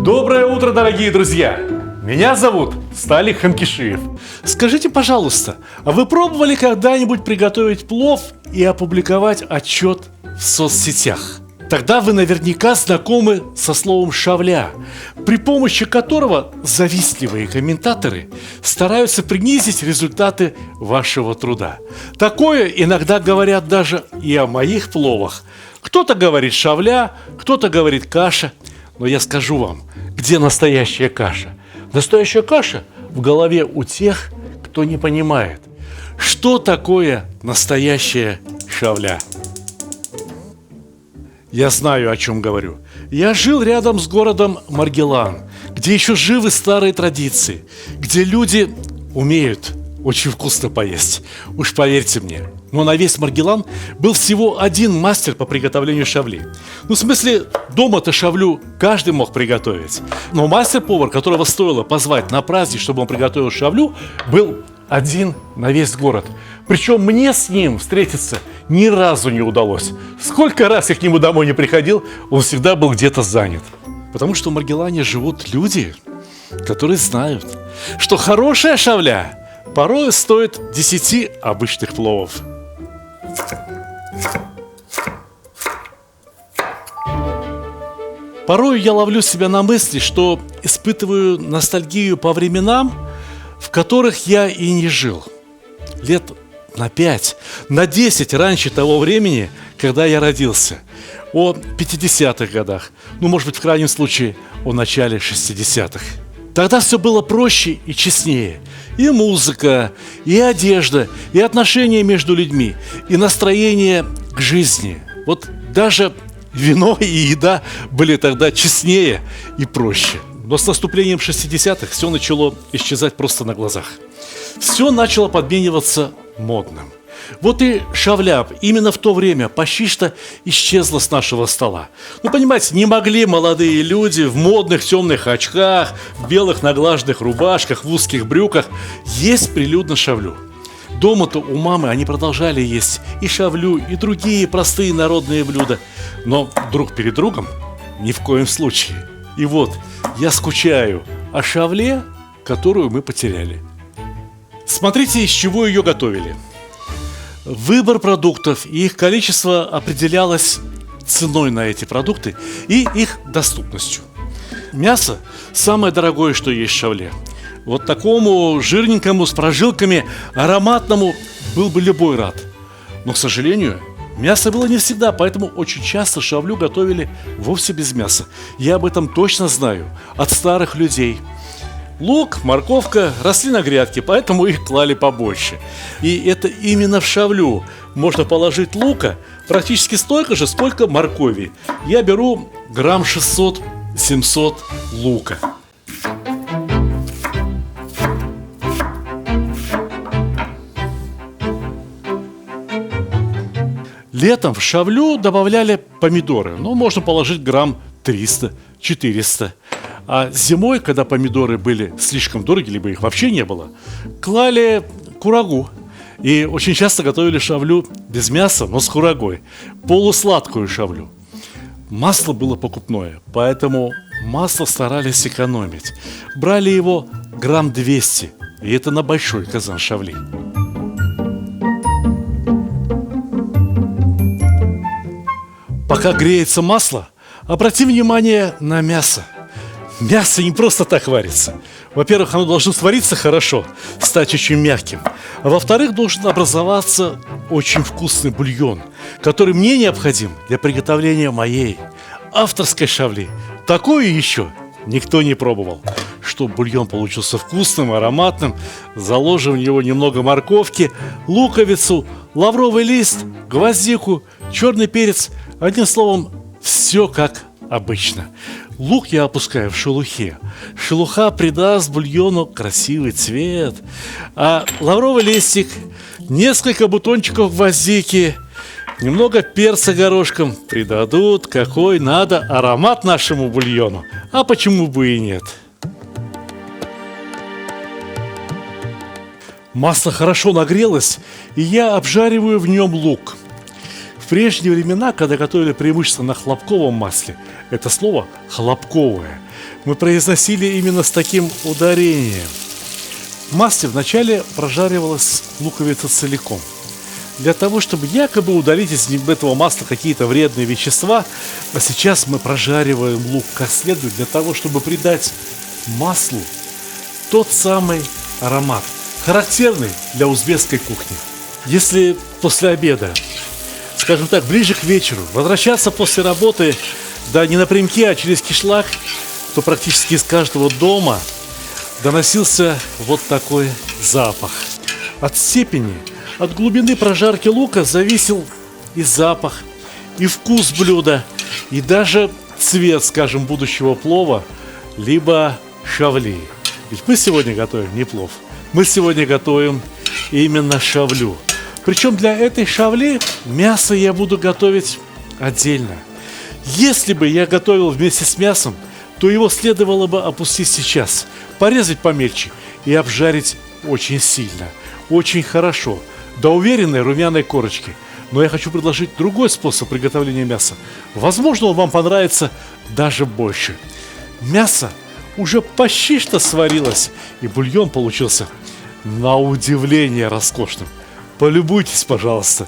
Доброе утро, дорогие друзья! Меня зовут Сталик Хамкишиев. Скажите, пожалуйста, а вы пробовали когда-нибудь приготовить плов и опубликовать отчет в соцсетях? Тогда вы наверняка знакомы со словом «шавля», при помощи которого завистливые комментаторы стараются принизить результаты вашего труда. Такое иногда говорят даже и о моих пловах. Кто-то говорит «шавля», кто-то говорит «каша». Но я скажу вам, где настоящая каша. Настоящая каша в голове у тех, кто не понимает, что такое настоящая шавля. Я знаю, о чем говорю. Я жил рядом с городом Маргелан, где еще живы старые традиции, где люди умеют очень вкусно поесть. Уж поверьте мне. Но на весь Маргелан был всего один мастер по приготовлению шавли. Ну, в смысле, дома-то шавлю каждый мог приготовить. Но мастер-повар, которого стоило позвать на праздник, чтобы он приготовил шавлю, был один на весь город. Причем мне с ним встретиться ни разу не удалось. Сколько раз я к нему домой не приходил, он всегда был где-то занят. Потому что в Маргелане живут люди, которые знают, что хорошая шавля порой стоит 10 обычных пловов. Порой я ловлю себя на мысли, что испытываю ностальгию по временам, в которых я и не жил. Лет на 5, на 10 раньше того времени, когда я родился. О 50-х годах, ну, может быть, в крайнем случае, о начале 60-х. Тогда все было проще и честнее. И музыка, и одежда, и отношения между людьми, и настроение к жизни. Вот даже вино и еда были тогда честнее и проще. Но с наступлением 60-х все начало исчезать просто на глазах. Все начало подмениваться модным. Вот и шавля именно в то время почти что исчезла с нашего стола. Ну, понимаете, не могли молодые люди в модных темных очках, в белых наглаженных рубашках, в узких брюках есть прилюдно шавлю. Дома-то у мамы они продолжали есть и шавлю, и другие простые народные блюда. Но друг перед другом ни в коем случае. И вот я скучаю о шавле, которую мы потеряли. Смотрите, из чего ее готовили. Выбор продуктов и их количество определялось ценой на эти продукты и их доступностью. Мясо – самое дорогое, что есть в шавле. Вот такому жирненькому, с прожилками, ароматному был бы любой рад. Но, к сожалению, мясо было не всегда, поэтому очень часто шавлю готовили вовсе без мяса. Я об этом точно знаю от старых людей. Лук, морковка росли на грядке, поэтому их клали побольше. И это именно в шавлю можно положить лука практически столько же, сколько моркови. Я беру грамм 600-700 лука. Летом в шавлю добавляли помидоры. Ну, можно положить грамм 300-400. А зимой, когда помидоры были слишком дороги, либо их вообще не было, клали курагу. И очень часто готовили шавлю без мяса, но с курагой. Полусладкую шавлю. Масло было покупное, поэтому масло старались экономить. Брали его грамм 200, и это на большой казан шавли. Пока греется масло, обрати внимание на мясо. Мясо не просто так варится. Во-первых, оно должно свариться хорошо, стать очень мягким. А во-вторых, должен образоваться очень вкусный бульон, который мне необходим для приготовления моей авторской шавли. Такое еще никто не пробовал. Чтобы бульон получился вкусным, ароматным, заложим в него немного морковки, луковицу, лавровый лист, гвоздику, черный перец. Одним словом, все как обычно. Лук я опускаю в шелухе. Шелуха придаст бульону красивый цвет. А лавровый листик, несколько бутончиков гвоздики, немного перца горошком придадут какой надо аромат нашему бульону. А почему бы и нет? Масло хорошо нагрелось, и я обжариваю в нем лук. В прежние времена, когда готовили преимущественно на хлопковом масле, это слово «хлопковое» мы произносили именно с таким ударением. В масле вначале прожаривалась луковица целиком, для того, чтобы якобы удалить из этого масла какие-то вредные вещества, а сейчас мы прожариваем лук как следует, для того, чтобы придать маслу тот самый аромат, характерный для узбекской кухни. Если после обеда, скажем так, ближе к вечеру, возвращаться после работы, да не напрямки, а через кишлак, то практически из каждого дома доносился вот такой запах. От степени, от глубины прожарки лука зависел и запах, и вкус блюда, и даже цвет, скажем, будущего плова, либо шавли. Ведь мы сегодня готовим не плов, мы сегодня готовим именно шавлю. Причем для этой шавли мясо я буду готовить отдельно. Если бы я готовил вместе с мясом, то его следовало бы опустить сейчас, порезать помельче и обжарить очень сильно, очень хорошо, до уверенной румяной корочки. Но я хочу предложить другой способ приготовления мяса. Возможно, он вам понравится даже больше. Мясо уже почти что сварилось, и бульон получился на удивление роскошным. Полюбуйтесь, пожалуйста.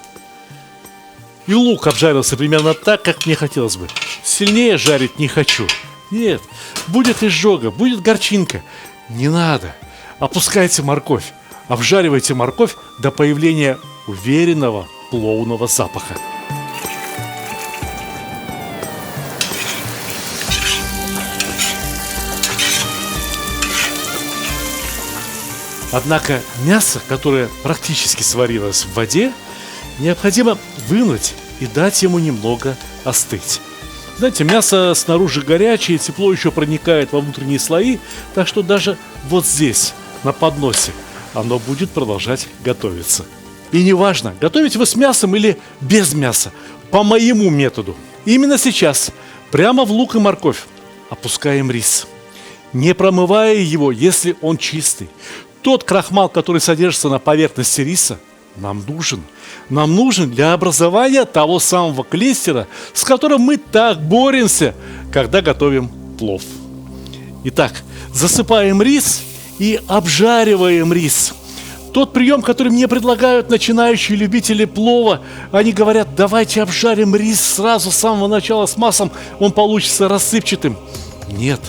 И лук обжарился примерно так, как мне хотелось бы. Сильнее жарить не хочу. Нет, будет изжога, будет горчинка. Не надо. Опускайте морковь. Обжаривайте морковь до появления уверенного пловного запаха. Однако мясо, которое практически сварилось в воде, необходимо вынуть и дать ему немного остыть. Знаете, мясо снаружи горячее, тепло еще проникает во внутренние слои, так что даже вот здесь, на подносе, оно будет продолжать готовиться. И неважно, готовите вы с мясом или без мяса, по моему методу. Именно сейчас, прямо в лук и морковь, опускаем рис, не промывая его, если он чистый. Тот крахмал, который содержится на поверхности риса, нам нужен. Нам нужен для образования того самого клейстера, с которым мы так боремся, когда готовим плов. Итак, засыпаем рис и обжариваем рис. Тот прием, который мне предлагают начинающие любители плова, они говорят: давайте обжарим рис сразу с самого начала с маслом, он получится рассыпчатым. Нет.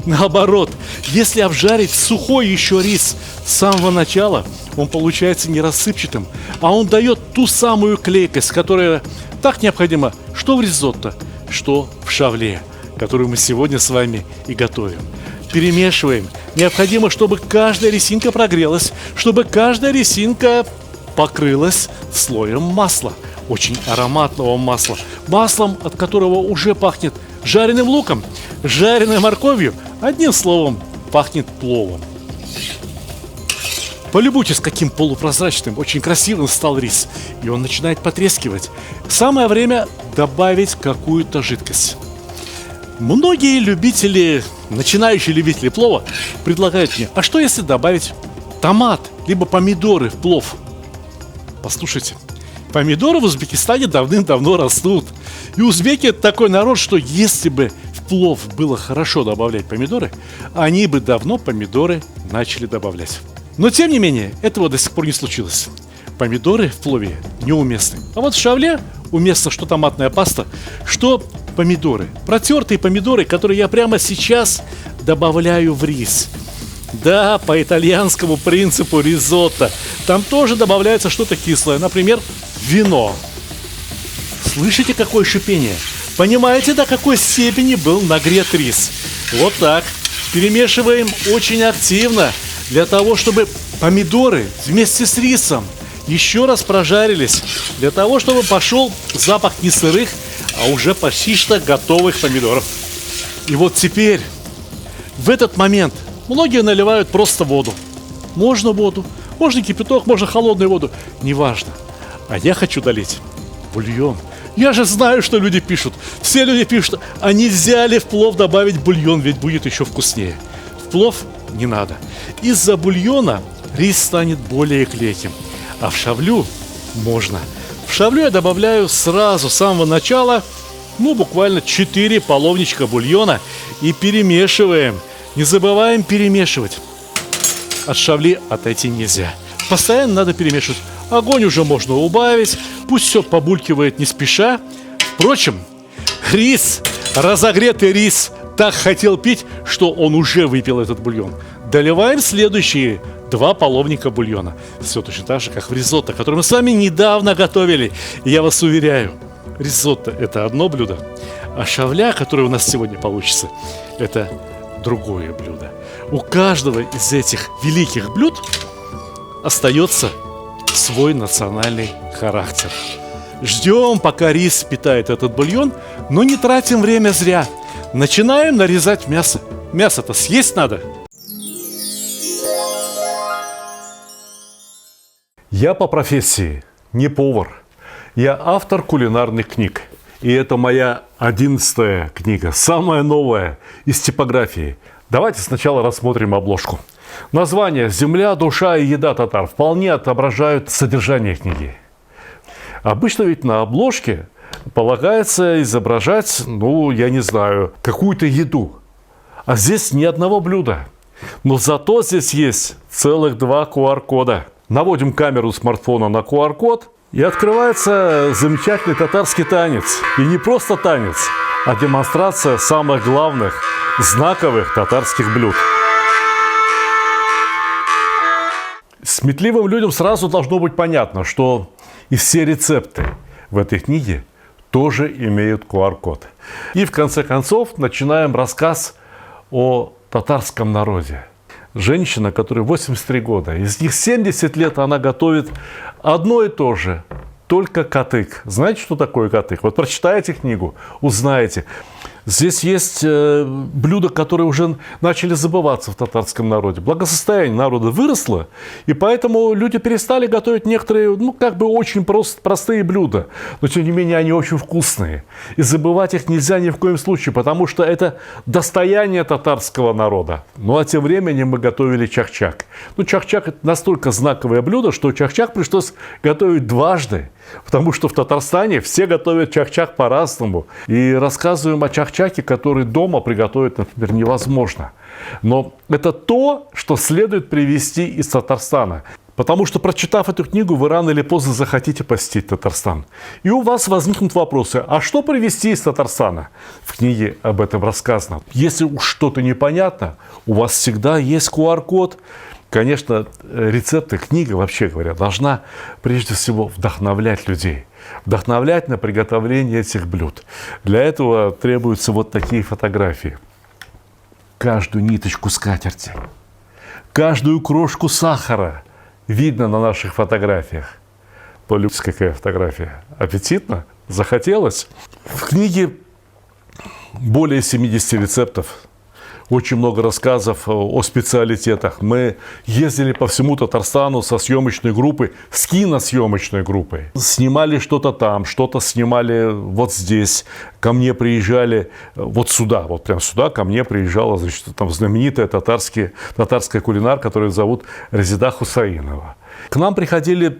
Наоборот, если обжарить сухой еще рис с самого начала, он получается не рассыпчатым, а он дает ту самую клейкость, которая так необходима что в ризотто, что в шавле, которую мы сегодня с вами и готовим. Перемешиваем. Необходимо, чтобы каждая рисинка прогрелась, чтобы каждая рисинка покрылась слоем масла, очень ароматного масла, маслом, от которого уже пахнет жареным луком, жареной морковью, одним словом, пахнет пловом. Полюбуйтесь, каким полупрозрачным, очень красивым стал рис, и он начинает потрескивать. Самое время добавить какую-то жидкость. Многие любители, начинающие любители плова, предлагают мне: а что если добавить томат, либо помидоры в плов? Послушайте, помидоры в Узбекистане давным-давно растут. И узбеки — это такой народ, что если бы в плов было хорошо добавлять помидоры, они бы давно помидоры начали добавлять. Но тем не менее, этого до сих пор не случилось. Помидоры в плове неуместны. А вот в шавле уместно что томатная паста, что помидоры. Протертые помидоры, которые я прямо сейчас добавляю в рис. Да, по итальянскому принципу ризотто. Там тоже добавляется что-то кислое, например, вино. Слышите, какое шипение? Понимаете, до какой степени был нагрет рис? Вот так. Перемешиваем очень активно, для того, чтобы помидоры вместе с рисом еще раз прожарились, для того, чтобы пошел запах не сырых, а уже почти что готовых помидоров. И вот теперь, в этот момент, многие наливают просто воду. Можно воду, можно кипяток, можно холодную воду, неважно. А я хочу долить бульон. Я же знаю, что люди пишут. Все люди пишут: а нельзя ли в плов добавить бульон, ведь будет еще вкуснее. В плов не надо. Из-за бульона рис станет более клейким. А в шавлю можно. В шавлю я добавляю сразу, с самого начала, буквально 4 половничка бульона и перемешиваем. Не забываем перемешивать. От шавли отойти нельзя. Постоянно надо перемешивать. Огонь уже можно убавить. Пусть все побулькивает не спеша. Впрочем, рис, разогретый рис, так хотел пить, что он уже выпил этот бульон. Доливаем следующие 2 половника бульона. Все точно так же, как в ризотто, который мы с вами недавно готовили. И я вас уверяю, ризотто – это одно блюдо, а шавля, которое у нас сегодня получится, это другое блюдо. У каждого из этих великих блюд остается свой национальный характер. Ждем, пока рис впитает этот бульон, но не тратим время зря. Начинаем нарезать мясо. Мясо-то съесть надо. Я по профессии не повар. Я автор кулинарных книг. И это моя 11-я книга, самая новая из типографии. Давайте сначала рассмотрим обложку. Название «Земля, душа и еда татар» вполне отображают содержание книги. Обычно ведь на обложке полагается изображать, я не знаю, какую-то еду. А здесь ни одного блюда. Но зато здесь есть целых 2 QR-кода. Наводим камеру смартфона на QR-код, и открывается замечательный татарский танец. И не просто танец, а демонстрация самых главных, знаковых татарских блюд. Сметливым людям сразу должно быть понятно, что и все рецепты в этой книге тоже имеют QR-код. И в конце концов начинаем рассказ о татарском народе. Женщина, которой 83 года, из них 70 лет она готовит одно и то же, только катык. Знаете, что такое катык? Вот прочитайте книгу, узнаете. Здесь есть блюда, которые уже начали забываться в татарском народе. Благосостояние народа выросло, и поэтому люди перестали готовить некоторые, очень простые блюда. Но, тем не менее, они очень вкусные. И забывать их нельзя ни в коем случае, потому что это достояние татарского народа. А тем временем мы готовили чахчак. Чахчак – это настолько знаковое блюдо, что чахчак пришлось готовить дважды. Потому что в Татарстане все готовят чахчак по-разному. И рассказываем о чахчаке, который дома приготовить, например, невозможно. Но это то, что следует привезти из Татарстана. Потому что, прочитав эту книгу, вы рано или поздно захотите посетить Татарстан. И у вас возникнут вопросы, а что привезти из Татарстана? В книге об этом рассказано. Если уж что-то непонятно, у вас всегда есть QR-код. Конечно, рецепты, книга, вообще говоря, должна прежде всего вдохновлять людей. Вдохновлять на приготовление этих блюд. Для этого требуются вот такие фотографии. Каждую ниточку скатерти, каждую крошку сахара видно на наших фотографиях. Полюбуйтесь, какая фотография. Аппетитно? Захотелось? В книге более 70 рецептов. Очень много рассказов о специалитетах. Мы ездили по всему Татарстану со съемочной группой, с киносъемочной группой. Снимали что-то там, что-то снимали вот здесь. Ко мне приезжали вот сюда, вот прям сюда ко мне приезжала, там знаменитая татарская кулинар, которую зовут Резида Хусаинова. К нам приходили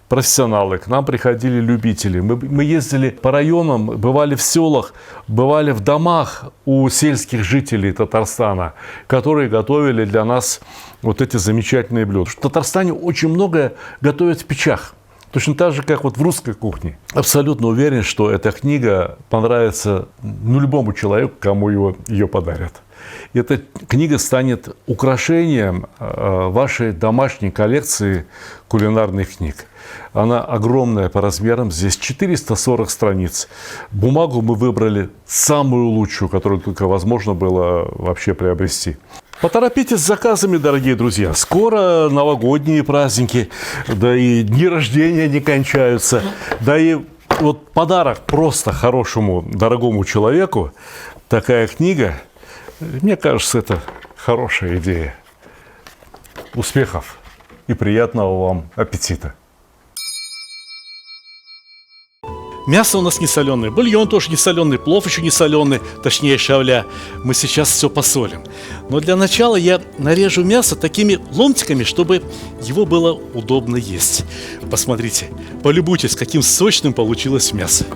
профессионалы, к нам приходили любители. Мы ездили по районам, бывали в селах, бывали в домах у сельских жителей Татарстана, которые готовили для нас вот эти замечательные блюда. В Татарстане очень многое готовят в печах. Точно так же, как вот в русской кухне. Абсолютно уверен, что эта книга понравится любому человеку, кому ее подарят. И эта книга станет украшением вашей домашней коллекции кулинарных книг. Она огромная по размерам, здесь 440 страниц. Бумагу мы выбрали самую лучшую, которую только возможно было вообще приобрести. Поторопитесь с заказами, дорогие друзья. Скоро новогодние праздники, да и дни рождения не кончаются. Да и вот подарок просто хорошему, дорогому человеку, такая книга, мне кажется, это хорошая идея. Успехов и приятного вам аппетита! Мясо у нас не соленое, бульон тоже не соленый, плов еще не соленый, точнее шавля. Мы сейчас все посолим. Но для начала я нарежу мясо такими ломтиками, чтобы его было удобно есть. Посмотрите, полюбуйтесь, каким сочным получилось мясо.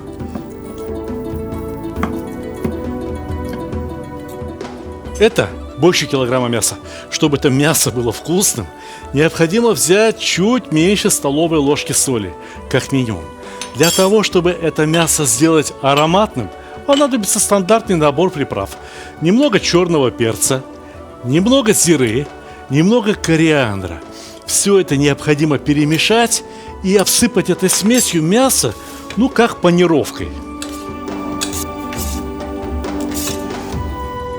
Это больше килограмма мяса. Чтобы это мясо было вкусным, необходимо взять чуть меньше столовой ложки соли, как минимум. Для того, чтобы это мясо сделать ароматным, понадобится стандартный набор приправ. Немного черного перца, немного зиры, немного кориандра. Все это необходимо перемешать и обсыпать этой смесью мясо, как панировкой.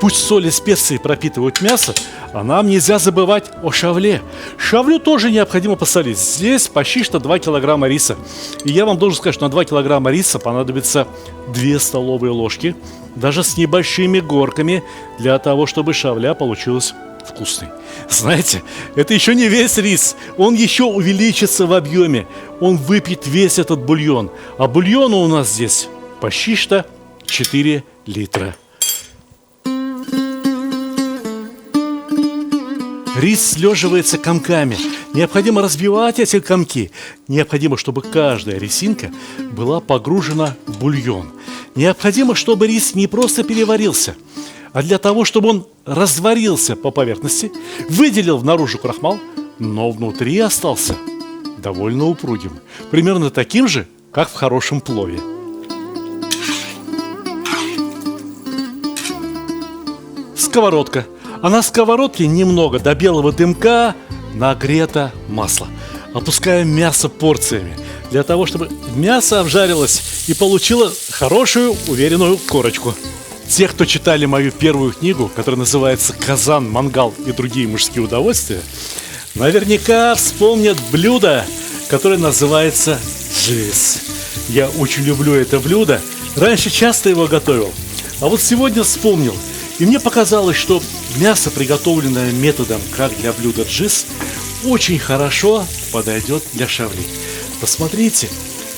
Пусть соль и специи пропитывают мясо, а нам нельзя забывать о шавле. Шавлю тоже необходимо посолить. Здесь почти что 2 килограмма риса. И я вам должен сказать, что на 2 килограмма риса понадобится 2 столовые ложки, даже с небольшими горками, для того, чтобы шавля получилась вкусной. Знаете, это еще не весь рис. Он еще увеличится в объеме. Он выпьет весь этот бульон. А бульона у нас здесь почти что 4 литра. Рис слеживается комками. Необходимо разбивать эти комки. Необходимо, чтобы каждая рисинка была погружена в бульон. Необходимо, чтобы рис не просто переварился, а для того, чтобы он разварился по поверхности, выделил наружу крахмал, но внутри остался довольно упругим. Примерно таким же, как в хорошем плове. Сковородка. А на сковородке немного до белого дымка нагрето масло. Опускаем мясо порциями, для того, чтобы мясо обжарилось и получило хорошую, уверенную корочку. Те, кто читали мою первую книгу, которая называется «Казан, мангал и другие мужские удовольствия», наверняка вспомнят блюдо, которое называется джиз. Я очень люблю это блюдо. Раньше часто его готовил, а вот сегодня вспомнил. И мне показалось, что мясо, приготовленное методом, как для блюда джиз, очень хорошо подойдет для шавли. Посмотрите,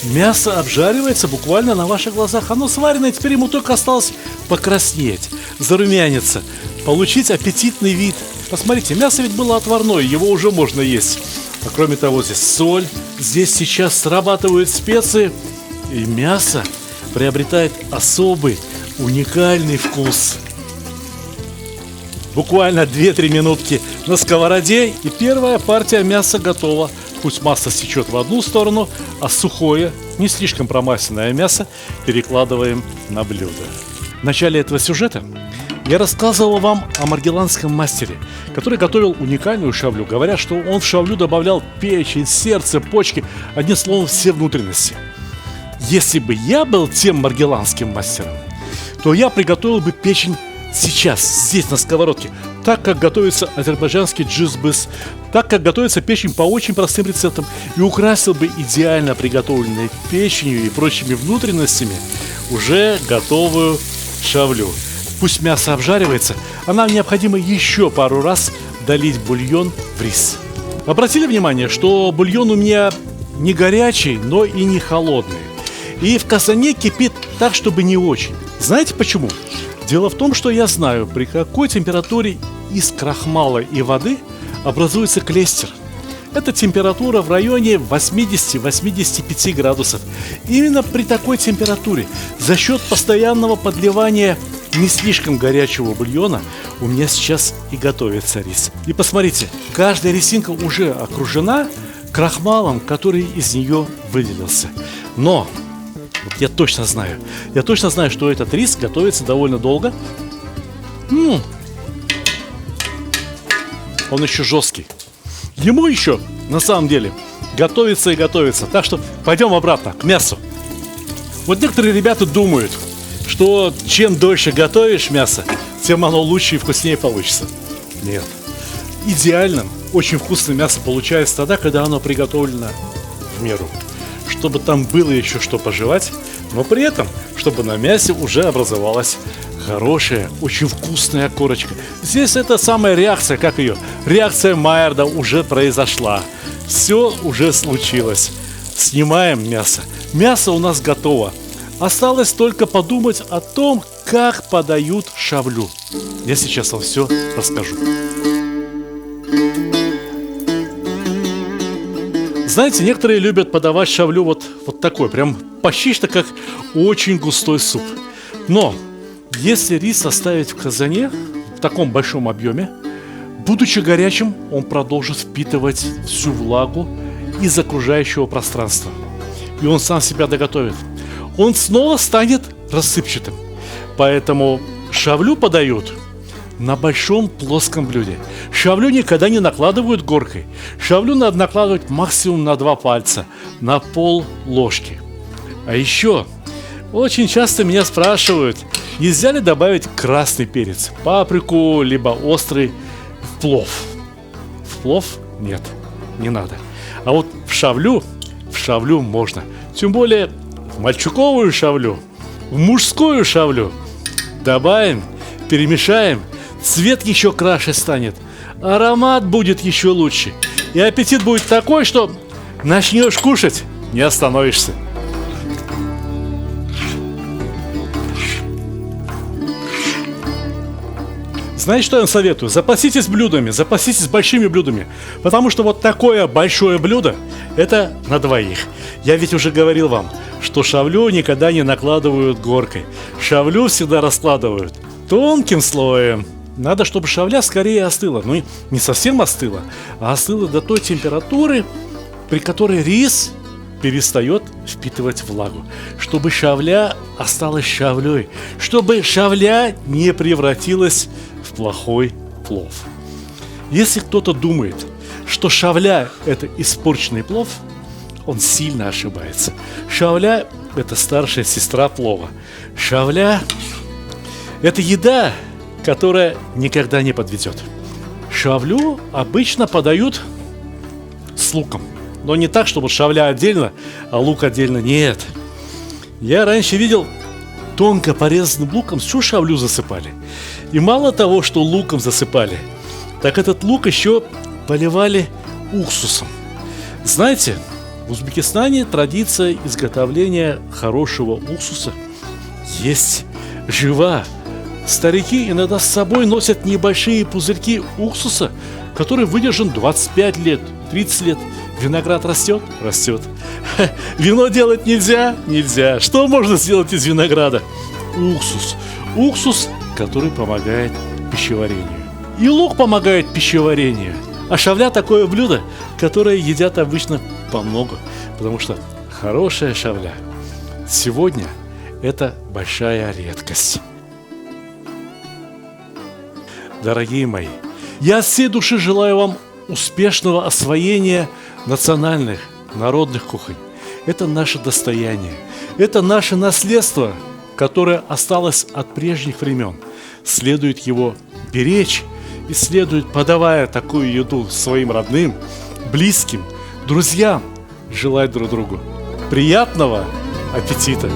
мясо обжаривается буквально на ваших глазах. Оно сварено, и теперь ему только осталось покраснеть, зарумяниться, получить аппетитный вид. Посмотрите, мясо ведь было отварное, его уже можно есть. А кроме того, здесь соль, здесь сейчас срабатывают специи, и мясо приобретает особый, уникальный вкус. Буквально 2-3 минутки на сковороде, и первая партия мяса готова. Пусть масло стечет в одну сторону, а сухое, не слишком промасленное мясо перекладываем на блюдо. В начале этого сюжета я рассказывал вам о маргеланском мастере, который готовил уникальную шавлю, говоря, что он в шавлю добавлял печень, сердце, почки, одним словом, все внутренности. Если бы я был тем маргеланским мастером, то я приготовил бы печень сейчас, здесь, на сковородке, так, как готовится азербайджанский джиз-быз, так, как готовится печень по очень простым рецептам, и украсил бы идеально приготовленной печенью и прочими внутренностями уже готовую шавлю. Пусть мясо обжаривается, а нам необходимо еще пару раз долить бульон в рис. Обратили внимание, что бульон у меня не горячий, но и не холодный. И в казане кипит так, чтобы не очень. Знаете почему? Дело в том, что я знаю, при какой температуре из крахмала и воды образуется клейстер. Это температура в районе 80-85 градусов. Именно при такой температуре, за счет постоянного подливания не слишком горячего бульона, у меня сейчас и готовится рис. И посмотрите, каждая рисинка уже окружена крахмалом, который из нее выделился. Но я точно знаю, что этот рис готовится довольно долго. Он еще жесткий. Ему еще, на самом деле, готовится и готовится. Так что пойдем обратно, к мясу. Вот некоторые ребята думают, что чем дольше готовишь мясо, тем оно лучше и вкуснее получится. Нет. Идеальным, очень вкусное мясо получается тогда, когда оно приготовлено в меру. Чтобы там было еще что пожевать, но при этом, чтобы на мясе уже образовалась хорошая, очень вкусная корочка. Здесь это самая реакция, как ее? Реакция Майерда уже произошла. Все уже случилось. Снимаем мясо. Мясо у нас готово. Осталось только подумать о том, как подают шавлю. Я сейчас вам все расскажу. Знаете, некоторые любят подавать шавлю вот такой, прям почти что как очень густой суп. Но если рис оставить в казане в таком большом объеме, будучи горячим, он продолжит впитывать всю влагу из окружающего пространства. И он сам себя доготовит. Он снова станет рассыпчатым. Поэтому шавлю подают на большом плоском блюде. Шавлю никогда не накладывают горкой. Шавлю надо накладывать максимум на 2 пальца, на пол ложки. А еще очень часто меня спрашивают, нельзя ли добавить красный перец, паприку, либо острый в плов. В плов нет, не надо. А вот в шавлю можно. Тем более в мальчуковую шавлю, в мужскую шавлю добавим, перемешаем, цвет еще краше станет, аромат будет еще лучше. И аппетит будет такой, что начнешь кушать, не остановишься. Знаете, что я вам советую? Запаситесь блюдами, запаситесь большими блюдами. Потому что вот такое большое блюдо – это на двоих. Я ведь уже говорил вам, что шавлю никогда не накладывают горкой. Шавлю всегда раскладывают тонким слоем. Надо, чтобы шавля скорее остыла. Ну, не совсем остыла, а остыла до той температуры, при которой рис перестает впитывать влагу. Чтобы шавля осталась шавлей. Чтобы шавля не превратилась в плохой плов. Если кто-то думает, что шавля – это испорченный плов, он сильно ошибается. Шавля – это старшая сестра плова. Шавля – это еда, которая никогда не подведет. Шавлю обычно подают с луком. Но не так, чтобы шавля отдельно, а лук отдельно. Нет. Я раньше видел, тонко порезанным луком всю шавлю засыпали. И мало того, что луком засыпали, так этот лук еще поливали уксусом. Знаете, в Узбекистане традиция изготовления хорошего уксуса есть жива. Старики иногда с собой носят небольшие пузырьки уксуса, который выдержан 25 лет, 30 лет. Виноград растет? Растет. Вино делать нельзя? Нельзя. Что можно сделать из винограда? Уксус. Уксус, который помогает пищеварению. И лук помогает пищеварению. А шавля такое блюдо, которое едят обычно по много, потому что хорошая шавля сегодня это большая редкость. Дорогие мои, я от всей души желаю вам успешного освоения национальных, народных кухонь. Это наше достояние, это наше наследство, которое осталось от прежних времен. Следует его беречь и следует, подавая такую еду своим родным, близким, друзьям, желать друг другу приятного аппетита!